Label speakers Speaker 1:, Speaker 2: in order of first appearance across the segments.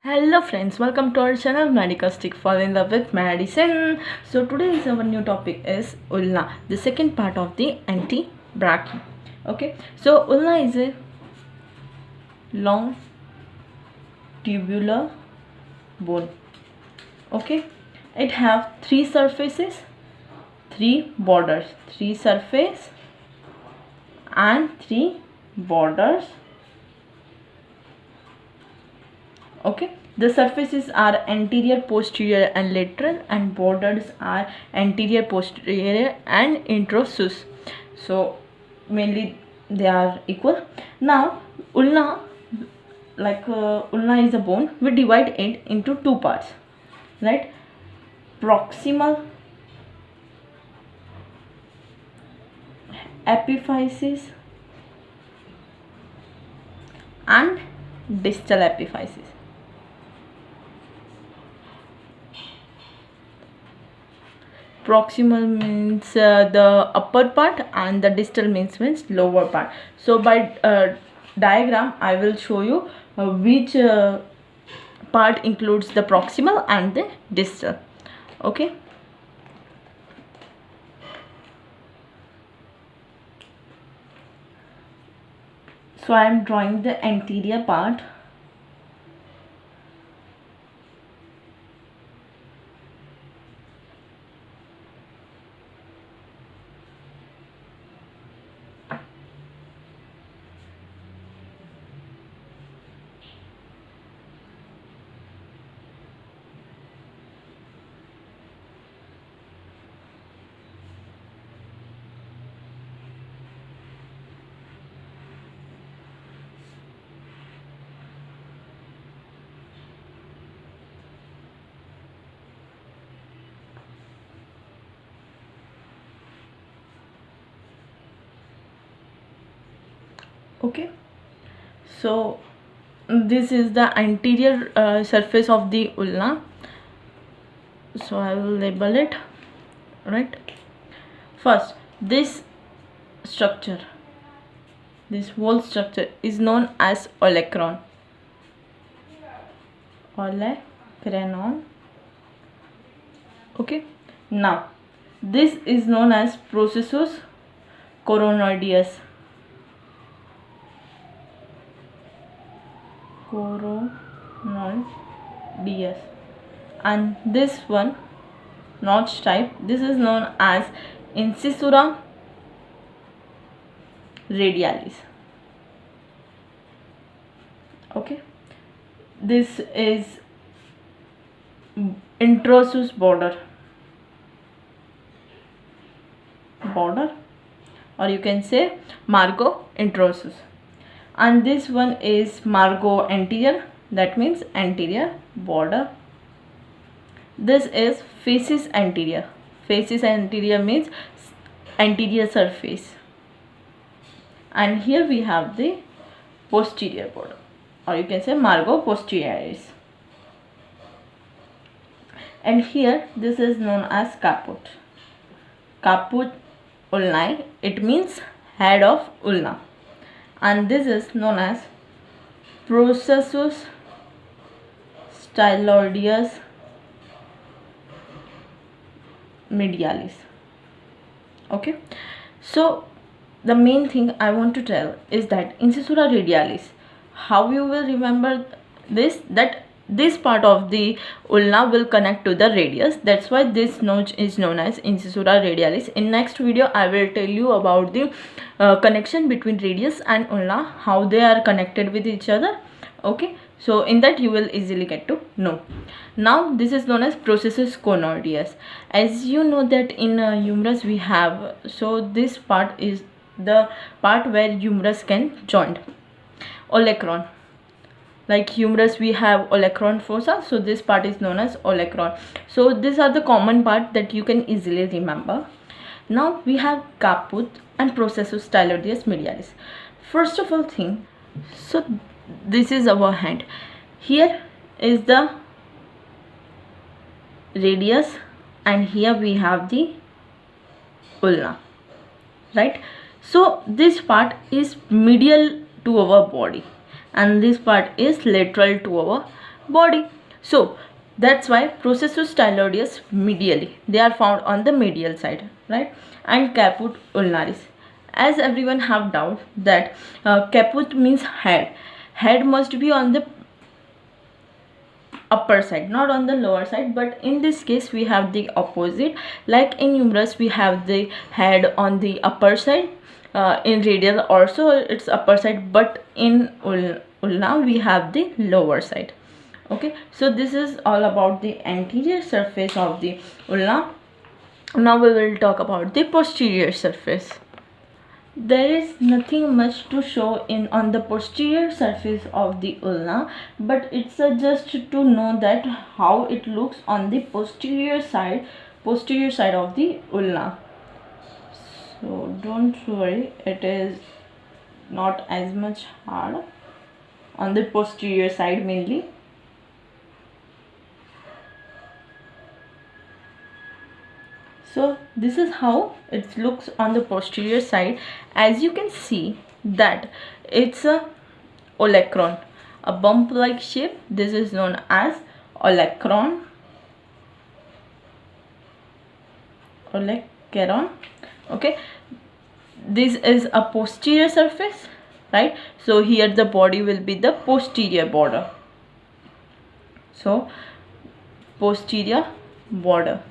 Speaker 1: Hello friends, welcome to our channel Medical Stick Fall in Love with Medicine. So today is our new topic is ulna, the second part of the antebrachii. Okay, so ulna is a long tubular bone. Okay, it have three surfaces, three borders, three surface and three borders. Okay, the surfaces are anterior, posterior and lateral, and borders are anterior, posterior and introsus. So mainly they are equal. Now ulna, ulna is a bone. We divide it into two parts, right? Proximal epiphysis and distal epiphysis. Proximal means the upper part and the distal means lower part. So by diagram I will show you which part includes the proximal and the distal. Okay, so I am drawing the anterior part. Okay, so this is the anterior surface of the ulna. So I will label it, right? First, this structure, this whole structure is known as olecranon. Olecranon. Okay, now this is known as processus coronoideus. And this one notch type, this is known as incisura radialis. Okay, this is introsus border, or you can say margo introsus, and this one is margo anterior, that means anterior border. This is facies anterior. Facies anterior means anterior surface, and here we have the posterior border, or you can say margo posterioris. And here this is known as caput. Caput ulnae, it means head of ulna, and this is known as processus styloideus medialis. Okay, so the main thing I want to tell is that incisura radialis, how you will remember this, that this part of the ulna will connect to the radius, that's why this notch is known as incisura radialis. In next video I will tell you about the connection between radius and ulna, how they are connected with each other. Okay, so in that you will easily get to know. Now this is known as processus conoideus. As you know that in humerus we have, so this part is the part where humerus can join. Olecranon, like humerus we have olecranon fossa, so this part is known as olecranon. So these are the common part that you can easily remember. Now we have caput and processus styloideus medialis. First of all thing, so this is our hand, here is the radius and here we have the ulna, right? So this part is medial to our body and this part is lateral to our body. So that's why processus styloideus medially, they are found on the medial side, right? And caput ulnaris, as everyone have doubt that caput means head must be on the upper side, not on the lower side, but in this case we have the opposite. Like in humerus we have the head on the upper side, in radial also it's upper side, but in ulna we have the lower side. Okay, so this is all about the anterior surface of the ulna. Now we will talk about the posterior surface. There is nothing much to show in on the posterior surface of the ulna, but it's just to know that how it looks on the posterior side of the ulna. So don't worry, it is not as much hard on the posterior side mainly. So this is how it looks on the posterior side. As you can see that it's a olecron, a bump like shape. This is known as olecron. Okay, this is a posterior surface, right? So here the body will be the posterior border. So posterior border,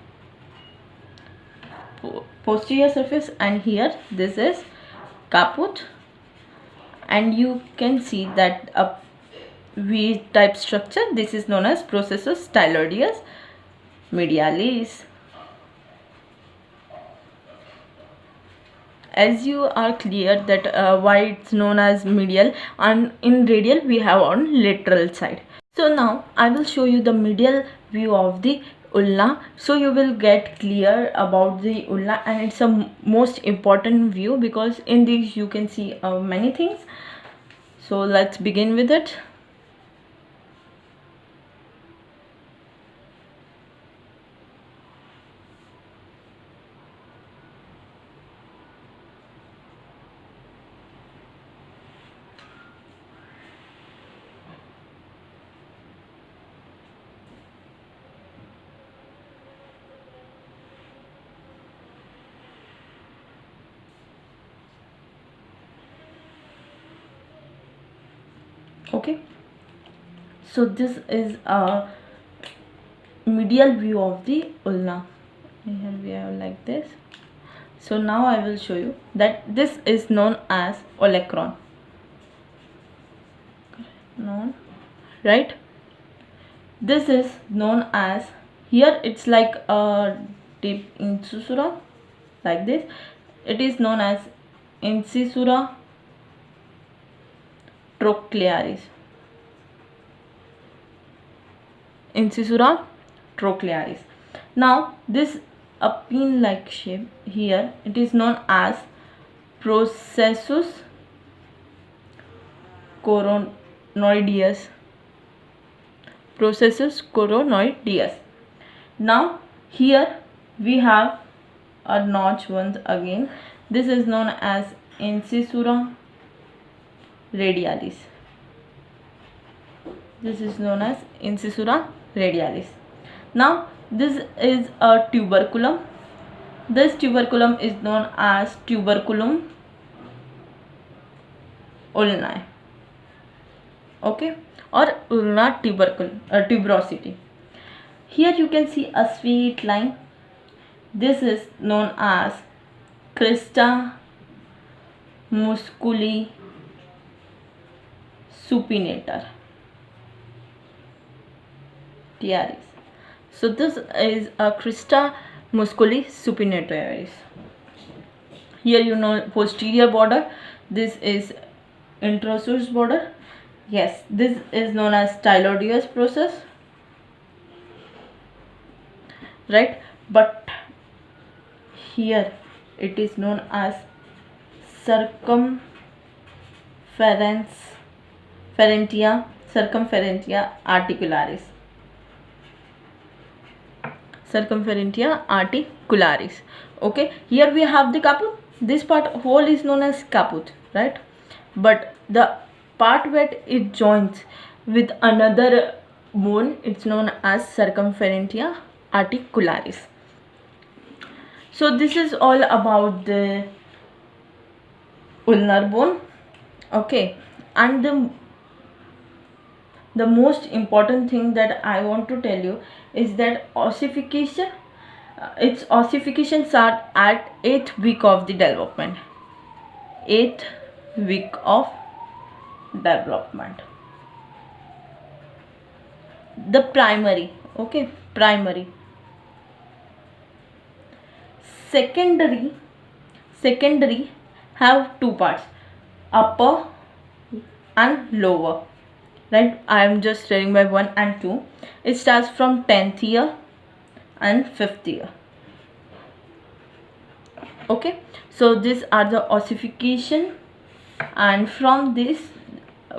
Speaker 1: posterior surface, and here this is caput, and you can see that a V type structure. This is known as processus styloideus medialis. As you are clear that why it's known as medial, and in radial we have on lateral side. So now I will show you the medial view of the ulna, so you will get clear about the ulna, and it's a most important view because in this you can see many things. So let's begin with it. Okay, so this is a medial view of the ulna. Here we have like this. So now I will show you that this is known as olecron, right? This is known as, here it's like a deep incisura like this. It is known as incisura trochlearis. Incisura trochlearis. Now this a pin like shape here, it is known as processus coronoideus. Processus coronoideus. Now here we have a notch once again. This is known as incisura radialis. This is known as incisura radialis. Now this is a tuberculum. This tuberculum is known as tuberculum ulnae. Okay, or ulnar tuberosity. Here you can see a straight line. This is known as crista musculi supinator tearis. So this is a crista musculi supinator. Here you know posterior border. This is introssus border. Yes, this is known as styloideus process, right? But here it is known as circumferentia articularis. Circumferentia articularis. Okay, here we have the caput. This part whole is known as caput, right? But the part where it joins with another bone, it's known as circumferentia articularis. So this is all about the ulnar bone. Okay, and the most important thing that I want to tell you is that ossification, its ossifications are at 8th week of the development. 8th week of development. The primary, okay, primary. Secondary have two parts, upper and lower, right? I am just telling by 1 and 2. It starts from 10th year and 5th year. Okay, so these are the ossification, and from this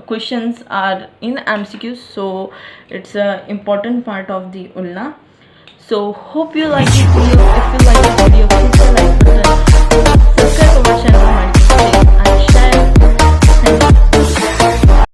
Speaker 1: questions are in MCQs, so it's a important part of the ulna. So hope you like this video. If you like this video, please